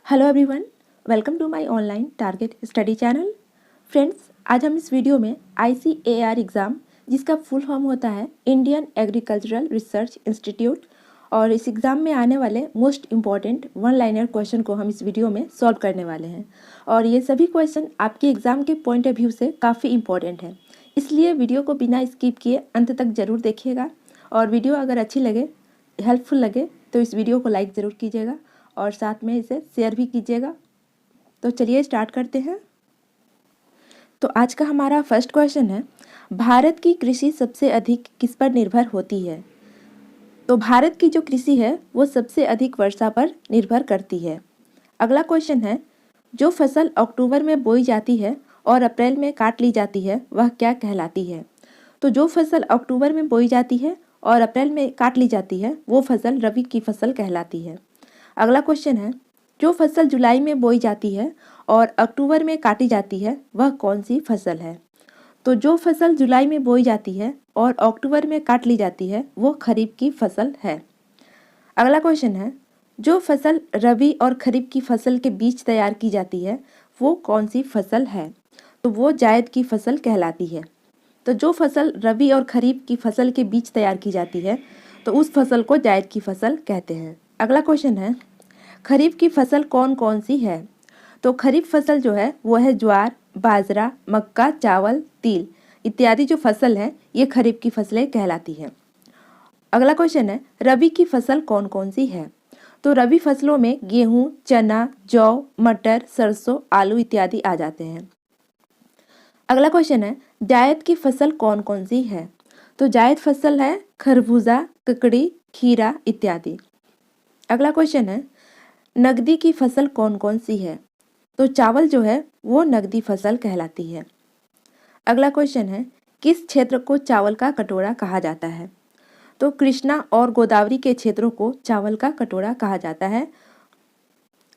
Hello everyone, welcome to my online target study channel. Friends, आज हम इस video में ICAR एग्ज़ाम, जिसका फुल फॉर्म होता है इंडियन एग्रीकल्चरल रिसर्च इंस्टीट्यूट, और इस एग्ज़ाम में आने वाले most important one liner question को हम इस वीडियो में सॉल्व करने वाले हैं। और ये सभी क्वेश्चन आपके एग्ज़ाम के पॉइंट ऑफ व्यू से काफ़ी इंपॉर्टेंट है, इसलिए वीडियो को बिना स्किप किए अंत तक ज़रूर देखिएगा। और वीडियो अगर अच्छी लगे, हेल्पफुल लगे, तो इस वीडियो को लाइक ज़रूर कीजिएगा और साथ में इसे शेयर भी कीजिएगा। तो चलिए स्टार्ट करते हैं। तो आज का हमारा फर्स्ट क्वेश्चन है, भारत की कृषि सबसे अधिक किस पर निर्भर होती है? तो भारत की जो कृषि है वो सबसे अधिक वर्षा पर निर्भर करती है। अगला क्वेश्चन है, जो फसल अक्टूबर में बोई जाती है और अप्रैल में काट ली जाती है वह क्या कहलाती है? तो जो फसल अक्टूबर में बोई जाती है और अप्रैल में काट ली जाती है वो फसल रबी की फसल कहलाती है। अगला क्वेश्चन है, जो फसल जुलाई में बोई जाती है और अक्टूबर में काटी जाती है वह कौन सी फसल है? तो जो फसल जुलाई में बोई जाती है और अक्टूबर में काट ली जाती है वो खरीफ की फसल है। अगला क्वेश्चन है, जो फसल रबी और खरीफ की फसल के बीच तैयार की जाती है वो कौन सी फसल है? तो वो जायद की फसल कहलाती है। तो जो फसल रबी और खरीफ की फसल के बीच तैयार की जाती है तो उस फसल को जायद की फसल कहते हैं। अगला क्वेश्चन है, खरीफ की फसल कौन कौन सी है? तो खरीफ फसल जो है वो है ज्वार, बाजरा, मक्का, चावल, तिल इत्यादि जो फसल है ये खरीफ की फसलें कहलाती हैं। अगला क्वेश्चन है, रबी की फसल कौन कौन सी है? तो रबी फसलों में गेहूं, चना, जौ, मटर, सरसों, आलू इत्यादि आ जाते हैं। अगला क्वेश्चन है, जायद की फसल कौन कौन सी है? तो जायद फसल है खरबूजा, ककड़ी, खीरा इत्यादि। अगला क्वेश्चन है, नकदी की फसल कौन कौन सी है? तो चावल जो है वो नकदी फसल कहलाती है। अगला क्वेश्चन है, किस क्षेत्र को चावल का कटोरा कहा जाता है? तो कृष्णा और गोदावरी के क्षेत्रों को चावल का कटोरा कहा जाता है।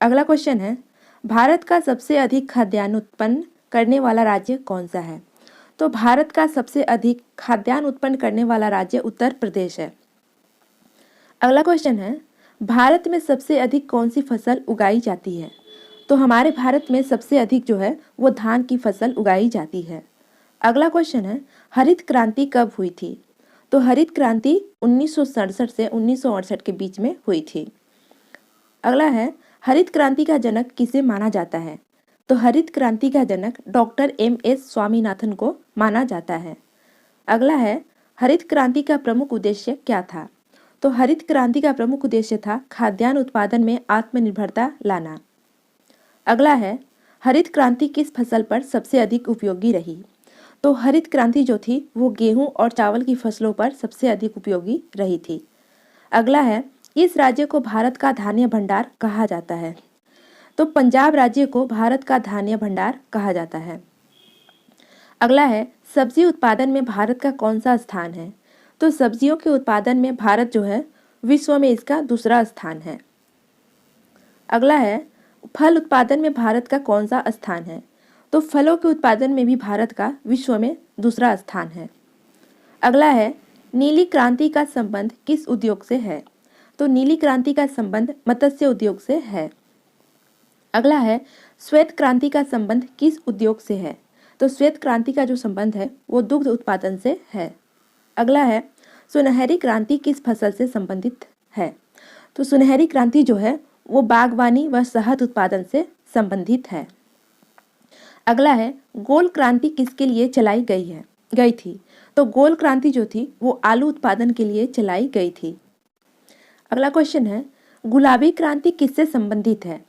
अगला क्वेश्चन है, भारत का सबसे अधिक खाद्यान्न उत्पन्न करने वाला राज्य कौन सा है? तो भारत का सबसे अधिक खाद्यान्न उत्पन्न करने वाला राज्य उत्तर प्रदेश है। अगला क्वेश्चन है, भारत में सबसे अधिक कौन सी फसल उगाई जाती है? तो हमारे भारत में सबसे अधिक जो है वो धान की फसल उगाई जाती है। अगला क्वेश्चन है, हरित क्रांति कब हुई थी? तो हरित क्रांति 1967 से 1968 के बीच में हुई थी। अगला है, हरित क्रांति का जनक किसे माना जाता है? तो हरित क्रांति का जनक डॉक्टर MS स्वामीनाथन को माना जाता है। अगला है, हरित क्रांति का प्रमुख उद्देश्य क्या था? तो हरित क्रांति का प्रमुख उद्देश्य था खाद्यान्न उत्पादन में आत्मनिर्भरता लाना। अगला है, हरित क्रांति किस फसल पर सबसे अधिक उपयोगी रही? तो हरित क्रांति जो थी वो गेहूं और चावल की फसलों पर सबसे अधिक उपयोगी रही थी। अगला है, इस राज्य को भारत का धान्य भंडार कहा जाता है? तो पंजाब राज्य को भारत का धान्य भंडार कहा जाता है। अगला है, सब्जी उत्पादन में भारत का कौन सा स्थान है? तो सब्जियों के उत्पादन में भारत जो है विश्व में इसका दूसरा स्थान है। अगला है, फल उत्पादन में भारत का कौन सा स्थान है? तो फलों के उत्पादन में भी भारत का विश्व में दूसरा स्थान है। अगला है, नीली क्रांति का संबंध किस उद्योग से है? तो नीली क्रांति का संबंध मत्स्य उद्योग से है। अगला है, श्वेत क्रांति का संबंध किस उद्योग से है? तो श्वेत क्रांति का जो संबंध है वो दुग्ध उत्पादन से है। अगला है, सुनहरी क्रांति किस फसल से संबंधित है? तो सुनहरी क्रांति जो है वो बागवानी व शहद उत्पादन से संबंधित है। अगला है, गोल क्रांति किसके लिए चलाई गई थी? तो गोल क्रांति जो थी वो आलू उत्पादन के लिए चलाई गई थी। अगला क्वेश्चन है, गुलाबी क्रांति किससे संबंधित है?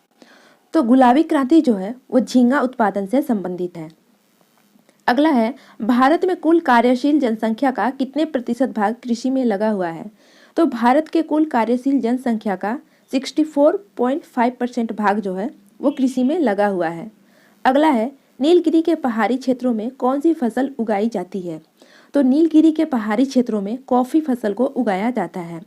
तो गुलाबी क्रांति जो है वो झींगा उत्पादन से संबंधित है। अगला है, भारत में कुल कार्यशील जनसंख्या का कितने प्रतिशत भाग कृषि में लगा हुआ है? तो भारत के कुल कार्यशील जनसंख्या का 64.5% भाग जो है वो कृषि में लगा हुआ है। अगला है, नीलगिरी के पहाड़ी क्षेत्रों में कौन सी फसल उगाई जाती है? तो नीलगिरी के पहाड़ी क्षेत्रों में कॉफी फसल को उगाया जाता है।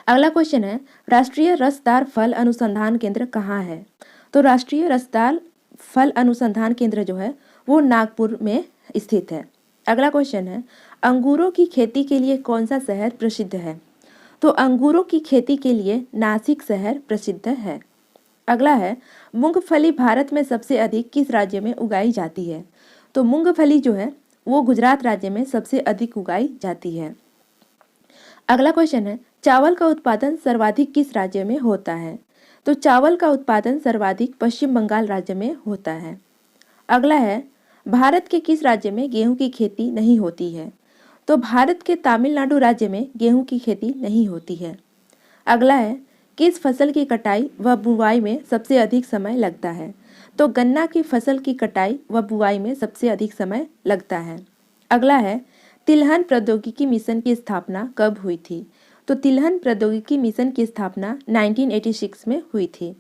अगला क्वेश्चन है, राष्ट्रीय रसदार फल अनुसंधान केंद्र कहाँ है? तो राष्ट्रीय रसदार फल अनुसंधान केंद्र जो है वो नागपुर में स्थित है। अगला क्वेश्चन है, अंगूरों की खेती के लिए कौन सा शहर प्रसिद्ध है? तो अंगूरों की खेती के लिए नासिक शहर प्रसिद्ध है। अगला है, मूंगफली भारत में सबसे अधिक किस राज्य में उगाई जाती है? तो मूंगफली जो है वो गुजरात राज्य में सबसे अधिक उगाई जाती है। अगला क्वेश्चन है, चावल का उत्पादन सर्वाधिक किस राज्य में होता है? तो चावल का उत्पादन सर्वाधिक पश्चिम बंगाल राज्य में होता है। अगला है, भारत के किस राज्य में गेहूं की खेती नहीं होती है? तो भारत के तमिलनाडु राज्य में गेहूं की खेती नहीं होती है। अगला है, किस फसल की कटाई व बुवाई में सबसे अधिक समय लगता है? तो गन्ना की फसल की कटाई व बुवाई में सबसे अधिक समय लगता है। अगला है, तिलहन प्रौद्योगिकी मिशन की स्थापना कब हुई थी? तो तिलहन प्रौद्योगिकी मिशन की स्थापना 1986 में हुई थी।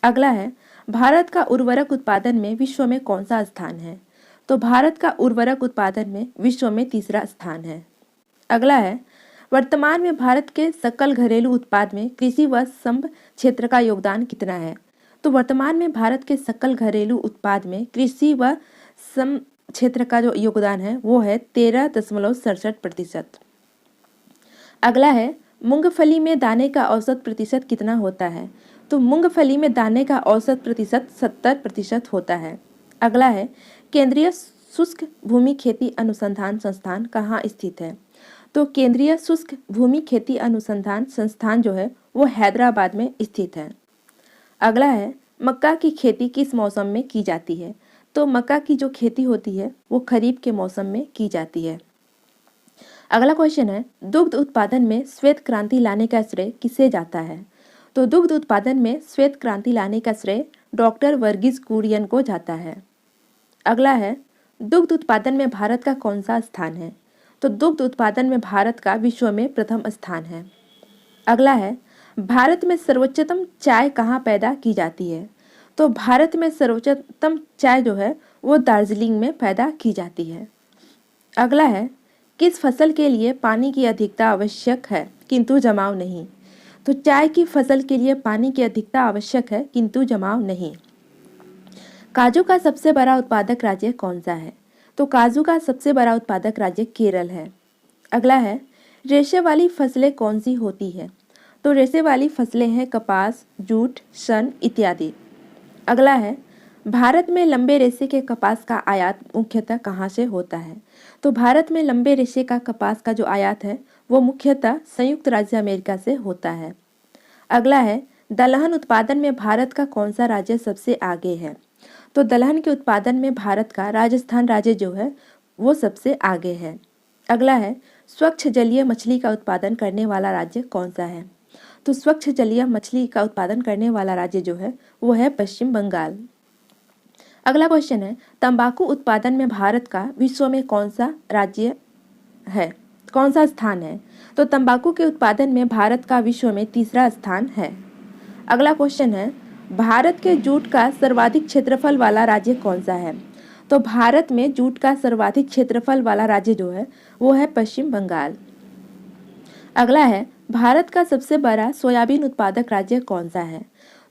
अगला है, भारत का उर्वरक उत्पादन में विश्व में कौन सा स्थान है? तो भारत का उर्वरक उत्पादन में विश्व में तीसरा स्थान है। अगला है, वर्तमान में भारत के सकल घरेलू उत्पाद में कृषि व संबद्ध क्षेत्र का योगदान कितना है? तो वर्तमान में भारत के सकल घरेलू उत्पाद में कृषि व सम क्षेत्र का जो योगदान है वो है 13.67%। अगला है, मूंगफली में दाने का औसत प्रतिशत कितना होता है? तो मूंगफली में दाने का औसत प्रतिशत 70% होता है। अगला है, केंद्रीय शुष्क भूमि खेती अनुसंधान संस्थान कहाँ स्थित है? तो केंद्रीय शुष्क भूमि खेती अनुसंधान संस्थान जो है वो हैदराबाद में स्थित है। अगला है, मक्का की खेती किस मौसम में की जाती है? तो मक्का की जो खेती होती है वो खरीफ के मौसम में की जाती है। अगला क्वेश्चन है, दुग्ध उत्पादन में श्वेत क्रांति लाने का श्रेय किसे जाता है? तो दुग्ध उत्पादन में श्वेत क्रांति लाने का श्रेय डॉक्टर वर्गीज कुरियन को जाता है। अगला है, दुग्ध उत्पादन में भारत का कौन सा स्थान है? तो दुग्ध उत्पादन में भारत का विश्व में प्रथम स्थान है। अगला है, भारत में सर्वोच्चतम चाय कहाँ पैदा की जाती है? तो भारत में सर्वोच्चतम चाय जो है वो दार्जिलिंग में पैदा की जाती है। अगला है, किस फसल के लिए पानी की अधिकता आवश्यक है किंतु जमाव नहीं? तो चाय की फसल के लिए पानी की अधिकता आवश्यक है किंतु जमाव नहीं। काजू का सबसे बड़ा उत्पादक राज्य कौन सा है? तो काजू का सबसे बड़ा उत्पादक राज्य केरल है। अगला है, रेशे वाली फसलें कौन सी होती है? तो रेशे वाली फसलें हैं कपास, जूट, सन इत्यादि। अगला है, भारत में लंबे रेशे के कपास का आयात मुख्यतः कहाँ से होता है? तो भारत में लंबे रेशे का कपास का जो आयात है वो मुख्यतः संयुक्त राज्य अमेरिका से होता है। अगला है, दलहन उत्पादन में भारत का कौन सा राज्य सबसे आगे है? तो दलहन के उत्पादन में भारत का राजस्थान राज्य जो है वो सबसे आगे है। अगला है, स्वच्छ जलीय मछली का उत्पादन करने वाला राज्य कौन सा है? तो स्वच्छ जलीय मछली का उत्पादन करने वाला राज्य जो है वो है पश्चिम बंगाल। अगला क्वेश्चन है, तंबाकू उत्पादन में भारत का विश्व में कौन सा राज्य है, कौन सा स्थान है? तो तंबाकू के उत्पादन में भारत का विश्व में तीसरा स्थान है। अगला क्वेश्चन है, भारत के जूट का सर्वाधिक क्षेत्रफल वाला राज्य कौन सा है? तो भारत में जूट का सर्वाधिक क्षेत्रफल वाला राज्य जो है वो है पश्चिम बंगाल। अगला है, भारत का सबसे बड़ा सोयाबीन उत्पादक राज्य कौन सा है?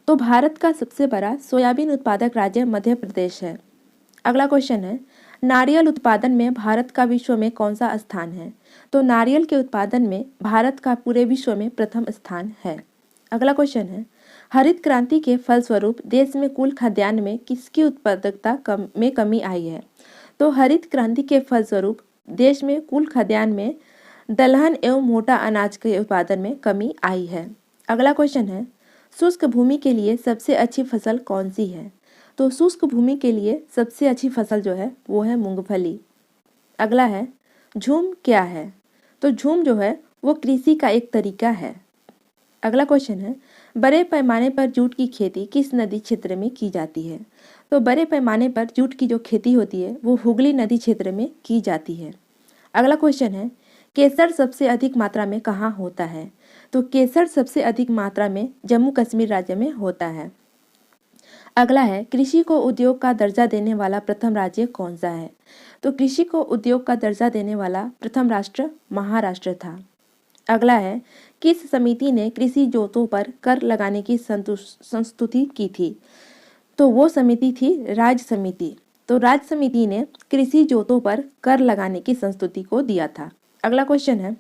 तो भारत का सबसे बड़ा सोयाबीन उत्पादक राज्य मध्य प्रदेश है। अगला क्वेश्चन है, नारियल उत्पादन में भारत का विश्व में कौन सा स्थान है? तो नारियल के उत्पादन में भारत का पूरे विश्व में प्रथम स्थान है। अगला क्वेश्चन है, हरित क्रांति के फलस्वरूप देश में कुल खाद्यान्न में किसकी उत्पादकता में कमी आई है? तो हरित क्रांति के फलस्वरूप देश में कुल खाद्यान्न में दलहन एवं मोटा अनाज के उत्पादन में कमी आई है। अगला क्वेश्चन है, शुष्क भूमि के लिए सबसे अच्छी फसल कौन सी है? तो शुष्क भूमि के लिए सबसे अच्छी फसल जो है वो है मूंगफली। अगला है, झूम क्या है? तो झूम जो है वो कृषि का एक तरीका है। अगला क्वेश्चन है, बड़े पैमाने पर जूट की खेती किस नदी क्षेत्र में की जाती है? तो बड़े पैमाने पर जूट की जो खेती होती है वो हुगली नदी क्षेत्र में की जाती है। अगला क्वेश्चन है, केसर सबसे अधिक मात्रा में कहाँ होता है? तो केसर सबसे अधिक मात्रा में जम्मू कश्मीर राज्य में होता है। अगला है, कृषि को उद्योग का दर्जा देने वाला प्रथम राज्य कौन सा है? तो कृषि को उद्योग का दर्जा देने वाला प्रथम राष्ट्र महाराष्ट्र था। अगला है, किस समिति ने कृषि जोतों पर कर लगाने की संस्तुति की थी? तो वो समिति थी राज्य समिति। तो राज्य समिति ने कृषि जोतों पर कर लगाने की संस्तुति को दिया था। अगला क्वेश्चन है,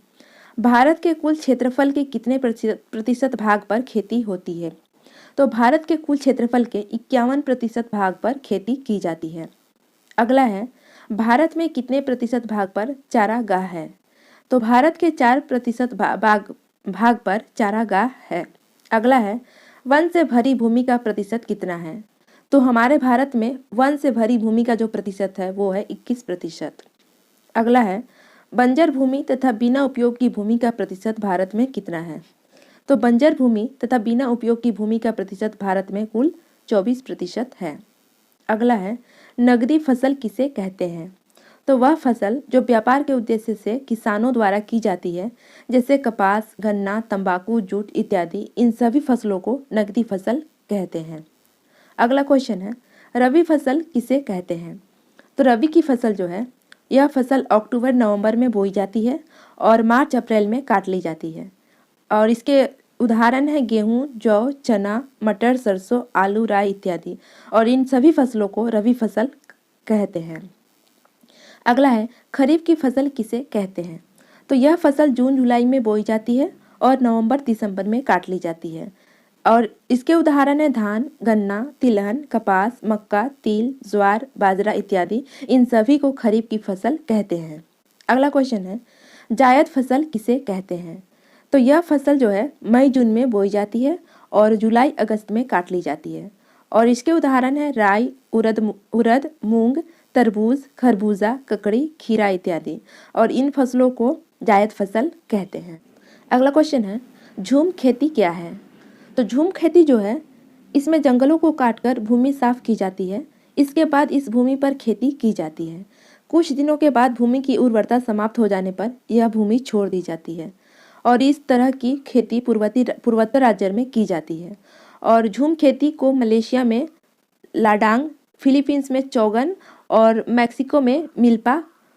भारत के कुल क्षेत्रफल के कितने प्रतिशत भाग पर खेती होती है? तो भारत के कुल क्षेत्रफल के 51% भाग पर खेती की जाती है। अगला है, भारत में कितने प्रतिशत भाग पर चारागाह है? तो भारत के 4% भाग पर चारागाह है। अगला है, वन से भरी भूमि का प्रतिशत कितना है? तो हमारे भारत में वन से भरी भूमि का जो प्रतिशत है वो है 21%। अगला है, बंजर भूमि तथा बिना उपयोग की भूमि का प्रतिशत भारत में कितना है? तो बंजर भूमि तथा बिना उपयोग की भूमि का प्रतिशत भारत में कुल 24% है। अगला है, नगदी फसल किसे कहते हैं? तो वह फसल जो व्यापार के उद्देश्य से किसानों द्वारा की जाती है, जैसे कपास, गन्ना, तंबाकू, जूट इत्यादि, इन सभी फसलों को नगदी फसल कहते हैं। अगला क्वेश्चन है, रबी फसल किसे कहते हैं? तो रबी की फसल जो है, यह फसल अक्टूबर नवंबर में बोई जाती है और मार्च अप्रैल में काट ली जाती है। और इसके उदाहरण है गेहूं, जौ, चना, मटर, सरसों, आलू, राई इत्यादि, और इन सभी फसलों को रबी फसल कहते हैं। अगला है, खरीफ की फसल किसे कहते हैं? तो यह फसल जून जुलाई में बोई जाती है और नवंबर दिसंबर में काट ली जाती है। और इसके उदाहरण है धान, गन्ना, तिलहन, कपास, मक्का, तिल, ज्वार, बाजरा इत्यादि, इन सभी को खरीफ की फसल कहते हैं। अगला क्वेश्चन है, जायद फसल किसे कहते हैं? तो यह फसल जो है मई जून में बोई जाती है और जुलाई अगस्त में काट ली जाती है। और इसके उदाहरण है राई, उड़द, मूंग, तरबूज, खरबूजा, ककड़ी, खीरा इत्यादि, और इन फसलों को जायद फसल कहते हैं। अगला क्वेश्चन है, झूम खेती क्या है? तो झूम खेती जो है, इसमें जंगलों को काटकर भूमि साफ की जाती है। इसके बाद इस भूमि पर खेती की जाती है। कुछ दिनों के बाद भूमि की उर्वरता समाप्त हो जाने पर यह भूमि छोड़ दी जाती है और इस तरह की खेती पूर्वोत्तर राज्य में की जाती है। और झूम खेती को मलेशिया में लाडांग, फिलीपींस में चौगन, और मैक्सिको में मिल्पा,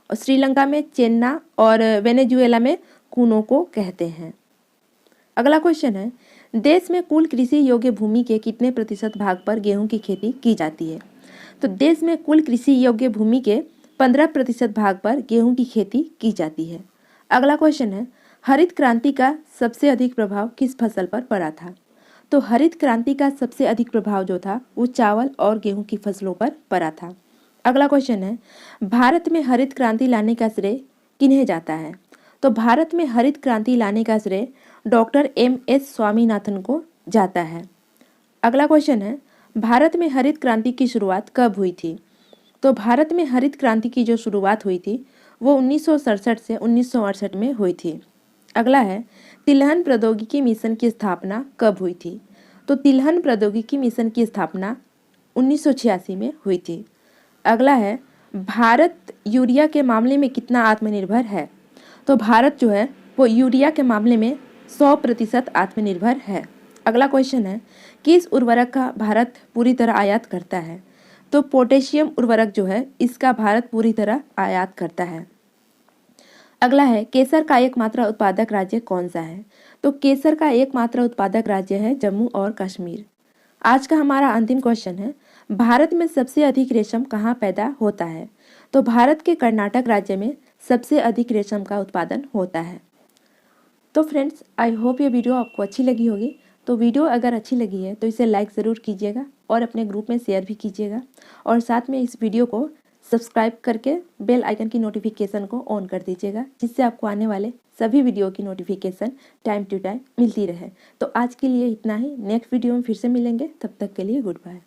और श्रीलंका में चेन्ना, और वेनेजुएला में कूनो को कहते हैं। अगला क्वेश्चन है, देश में कुल कृषि योग्य भूमि के कितने प्रतिशत भाग पर गेहूं की खेती की जाती है? तो देश में कुल कृषि योग्य भूमि के 15% भाग पर गेहूं की खेती की जाती है। अगला क्वेश्चन है, हरित क्रांति का सबसे अधिक प्रभाव किस फसल पर पड़ा था? तो हरित क्रांति का सबसे अधिक प्रभाव जो था वो चावल और गेहूं की फसलों पर पड़ा था। अगला क्वेश्चन है, भारत में हरित क्रांति लाने का श्रेय किन्हें जाता है? तो भारत में हरित क्रांति लाने का श्रेय डॉक्टर MS स्वामीनाथन को जाता है। अगला क्वेश्चन है, भारत में हरित क्रांति की शुरुआत कब हुई थी? तो भारत में हरित क्रांति की जो शुरुआत हुई थी वो 1967 से 1968 में हुई थी। अगला है, तिलहन प्रौद्योगिकी मिशन की स्थापना कब हुई थी? तो तिलहन प्रौद्योगिकी मिशन की स्थापना 1986 में हुई थी। अगला है, भारत यूरिया के मामले में कितना आत्मनिर्भर है? तो भारत जो है वो यूरिया के मामले में 100% आत्मनिर्भर है। अगला क्वेश्चन है, किस उर्वरक का भारत पूरी तरह आयात करता है? तो पोटेशियम उर्वरक जो है इसका भारत पूरी तरह आयात करता है। अगला है, केसर का एकमात्र उत्पादक राज्य कौन सा है? तो केसर का एकमात्र उत्पादक राज्य है जम्मू और कश्मीर। आज का हमारा अंतिम क्वेश्चन है, भारत में सबसे अधिक रेशम कहाँ पैदा होता है? तो भारत के कर्नाटक राज्य में सबसे अधिक रेशम का उत्पादन होता है। तो फ्रेंड्स, आई होप ये वीडियो आपको अच्छी लगी होगी। तो वीडियो अगर अच्छी लगी है तो इसे लाइक ज़रूर कीजिएगा और अपने ग्रुप में शेयर भी कीजिएगा, और साथ में इस वीडियो को सब्सक्राइब करके बेल आइकन की नोटिफिकेशन को ऑन कर दीजिएगा, जिससे आपको आने वाले सभी वीडियो की नोटिफिकेशन टाइम टू टाइम मिलती रहे। तो आज के लिए इतना ही, नेक्स्ट वीडियो में फिर से मिलेंगे, तब तक के लिए goodbye.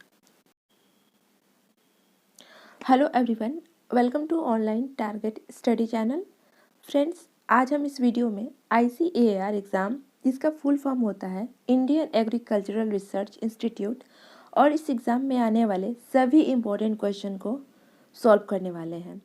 Hello everyone, welcome to online target study channel. Friends, आज हम इस वीडियो में ICAR एग्ज़ाम, जिसका फुल फॉर्म होता है इंडियन एग्रीकल्चरल रिसर्च इंस्टीट्यूट, और इस एग्ज़ाम में आने वाले सभी इम्पोर्टेंट क्वेश्चन को सॉल्व करने वाले हैं।